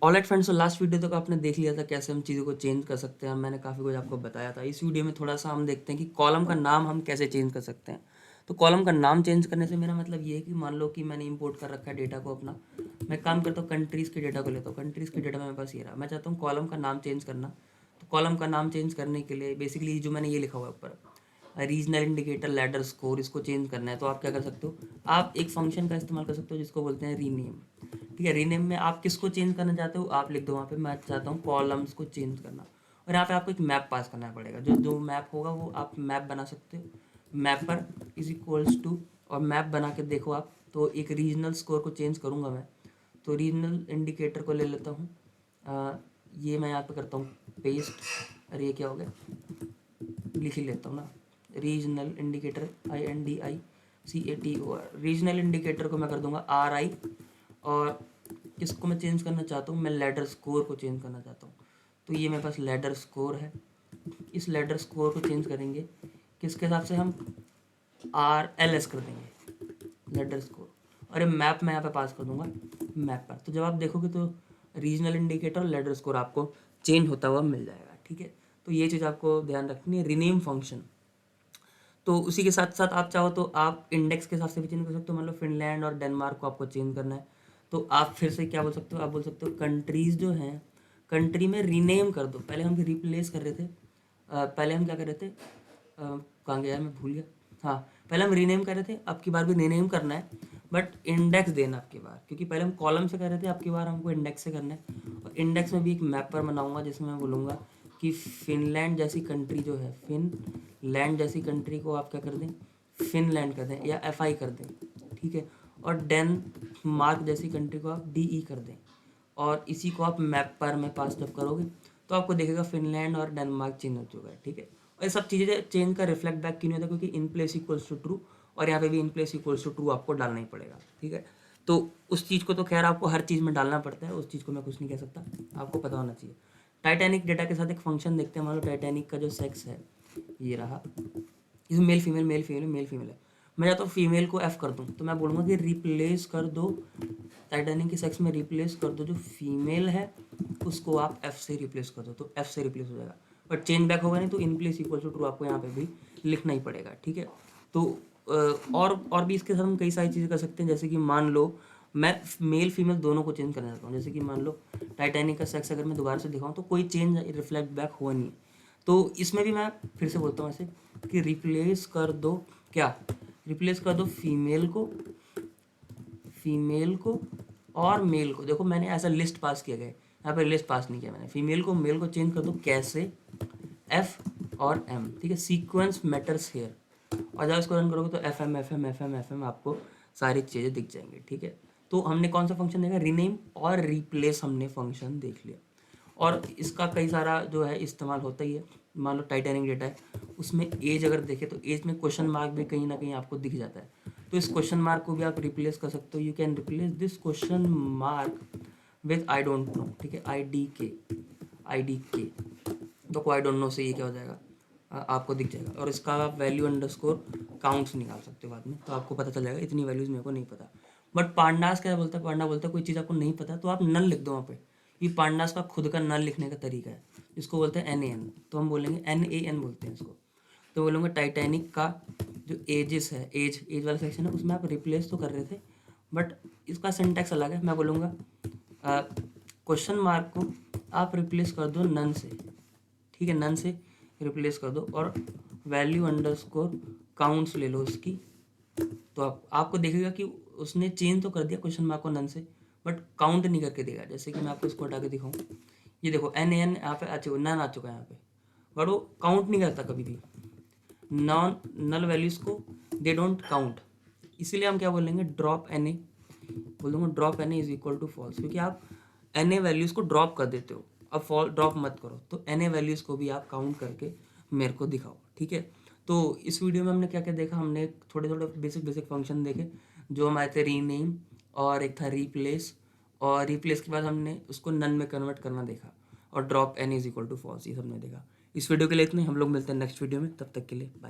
Alright friends, तो last video तक आपने देख लिया था कैसे हम चीज़ों को चेंज कर सकते हैं। मैंने काफ़ी कुछ आपको बताया था। इस वीडियो में थोड़ा सा हम देखते हैं कि कॉलम का नाम हम कैसे चेंज कर सकते हैं। तो कॉलम का नाम चेंज करने से मेरा मतलब ये है कि मान लो कि मैंने इंपोर्ट कर रखा है डेटा को अपना। मैं काम करता हूँ कंट्रीज़ के डेटा को लेता हूँ। कंट्रीज़ के डेटा मेरे पास ये रहा। मैं चाहता हूँ कॉलम का नाम चेंज करना। तो कॉलम का नाम चेंज करने के लिए बेसिकली जो मैंने ये लिखा हुआ है ऊपर, रीजनल इंडिकेटर लैडर स्कोर, इसको चेंज करना है। तो आप क्या कर सकते हो, आप एक फंक्शन का इस्तेमाल कर सकते हो जिसको बोलते हैं रीनेम। ठीक है, रीनेम में आप किसको चेंज करना चाहते हो आप लिख दो वहाँ पे, मैं चाहता हूँ कॉलम्स को चेंज करना। और यहाँ पे आपको एक मैप पास करना पड़ेगा। जो जो मैप होगा वो आप मैप बना सकते हो। मैपर इज इक्वल्स टू, और मैप बना के देखो आप, तो एक रीजनल स्कोर को चेंज करूँगा मैं। तो रीजनल इंडिकेटर को ले लेता हूँ। ये मैं यहाँ पे करता हूँ पेस्ट। अरे ये क्या हो गया, लिख ही लेता हूँ ना। Regional indicator INDICATOR, regional indicator को मैं कर दूंगा RI। और किसको मैं चेंज करना चाहता हूँ, मैं लैडर स्कोर को चेंज करना चाहता हूँ। तो ये मेरे पास लैडर स्कोर है। इस लैडर स्कोर को चेंज करेंगे किसके हिसाब से, हम RLS कर देंगे लैडर स्कोर। और ये मैप मैं यहाँ पे पास कर दूंगा मैप पर। तो जब आप देखोगे तो रीजनल इंडिकेटर और लैडर स्कोर आपको चेंज होता हुआ मिल जाएगा। ठीक है, तो ये चीज़ आपको ध्यान रखनी है, रीनेम फंक्शन। तो उसी के साथ साथ आप चाहो तो आप इंडेक्स के हिसाब से भी चेंज कर सकते हो। मान लो फिनलैंड और डेनमार्क को आपको चेंज करना है, तो आप फिर से क्या बोल सकते हो, आप बोल सकते हो कंट्रीज़ जो हैं, कंट्री में रीनेम कर दो। पहले हम रिप्लेस कर रहे थे, पहले हम क्या कर रहे थे, कहाँ गया मैं भूल गया। हाँ, पहले हम रीनेम कर रहे थे, अब की बार भी रीनेम करना है, बट इंडेक्स देना अब की बार, क्योंकि पहले हम कॉलम से कर रहे थे, अब की बार हमको इंडेक्स से करना है। और इंडेक्स में भी एक मैपर बनाऊंगा जिसमें मैं बोलूँगा कि फिनलैंड जैसी कंट्री जो है, फिनलैंड जैसी कंट्री को आप क्या कर दें, फिनलैंड कर दें या FI कर दें। ठीक है, और डेनमार्क जैसी कंट्री को आप DE कर दें। और इसी को आप मैप पर में पास जब करोगे तो आपको देखेगा फिनलैंड और डेनमार्क चेंज हो चुका है। ठीक है, और ये सब चीज़ें चेंज का रिफ्लेक्ट बैक क्यों नहीं होता, क्योंकि in place equals to true, और यहाँ पे भी in place equals to true आपको डालना ही पड़ेगा। ठीक है, तो उस चीज़ को तो खैर आपको हर चीज़ में डालना पड़ता है, उस चीज़ को मैं कुछ नहीं कह सकता, आपको पता होना चाहिए। टाइटैनिक डेटा के साथ एक फंक्शन देखते हैं। मान लो टाइटैनिक का जो सेक्स है ये रहा, इसमें male female male female male female है। मैं या तो फीमेल को F कर दूँ, तो मैं बोलूँगा कि रिप्लेस कर दो, टाइटैनिक के सेक्स में रिप्लेस कर दो, जो फीमेल है उसको आप F से रिप्लेस कर दो, तो F से रिप्लेस हो जाएगा। बट चेंज बैक होगा नहीं, तो in place equal to true आपको यहाँ पे भी लिखना ही पड़ेगा। ठीक है, तो और भी इसके साथ हम कई सारी चीज़ें कर सकते हैं। जैसे कि मान लो मैं मेल फीमेल दोनों को चेंज करना चाहता हूँ। जैसे कि मान लो टाइटैनिक का सेक्स अगर मैं दोबारा से दिखाऊँ तो कोई चेंज रिफ्लेक्ट बैक हुआ नहीं, तो इसमें भी मैं फिर से बोलता हूँ ऐसे कि रिप्लेस कर दो, क्या रिप्लेस कर दो फीमेल को और मेल को। देखो मैंने ऐसा लिस्ट पास किया गया है, यहाँ पे लिस्ट पास नहीं किया मैंने। फीमेल को मेल को चेंज कर दो कैसे, F और M। ठीक है, सीक्वेंस मैटर्स हेयर। और जब इसको रन करोगे तो FM आपको सारी चीज़ें दिख जाएंगी। ठीक है, तो हमने कौन सा फंक्शन देखा, रीनेम और रिप्लेस हमने फंक्शन देख लिया। और इसका कई सारा जो है इस्तेमाल होता ही है। मान लो टाइटैनिक डेटा है, उसमें एज अगर देखें तो एज में क्वेश्चन मार्क भी कहीं ना कहीं आपको दिख जाता है, तो इस क्वेश्चन मार्क को भी आप रिप्लेस कर सकते हो। You can replace this question mark with I don't know. ठीक है, आई डी के, तो आई डोंट नो से ये क्या हो जाएगा, आपको दिख जाएगा। और इसका आप वैल्यू अंडरस्कोर काउंट्स निकाल सकते हो बाद में, तो आपको पता चल जाएगा इतनी वैल्यूज़ मेरे को नहीं पता। बट पांडास क्या बोलता है, पांडा बोलता है कोई चीज़ आपको नहीं पता तो आप नल लिख दो वहाँ पे। ये पांडास का खुद का नल लिखने का तरीका है, इसको बोलते हैं NaN। तो हम बोलेंगे NaN बोलते हैं इसको। तो बोलूँगा टाइटैनिक का जो एजेस है, एज वाला सेक्शन है, उसमें आप रिप्लेस तो कर रहे थे, बट इसका सिंटैक्स अलग है। मैं बोलूँगा क्वेश्चन मार्क को आप रिप्लेस कर दो नन से। ठीक है, नन से रिप्लेस कर दो और वैल्यू अंडरस्कोर काउंट्स ले लो उसकी। तो आपको देखेगा कि उसने चेंज तो कर दिया क्वेश्चन मार्क को नन से, बट काउंट नहीं करके देगा। जैसे कि मैं आपको इसको हटा के दिखाऊँ, ये देखो NaN यहाँ पे नन आ चुका है यहाँ पे, बट वो काउंट नहीं करता कभी भी। नॉन नल वैल्यूज़ को दे डोंट काउंट, इसीलिए हम क्या बोलेंगे, ड्रॉप Na। बोल दूँगा drop Na is equal to false, क्योंकि आप Na वैल्यूज़ को ड्रॉप कर देते हो। अब फॉल ड्रॉप मत करो, तो Na वैल्यूज़ को भी आप काउंट करके मेरे को दिखाओ। ठीक है, तो इस वीडियो में हमने क्या क्या देखा, हमने थोड़े थोड़े बेसिक फंक्शन देखे जो हमारे थे, रीनेम और एक था रिप्लेस, और रिप्लेस के बाद हमने उसको नन में कन्वर्ट करना देखा, और drop Na is equal to false, ये सब हमने देखा। इस वीडियो के लिए इतने, हम लोग मिलते हैं नेक्स्ट वीडियो में, तब तक के लिए बाय।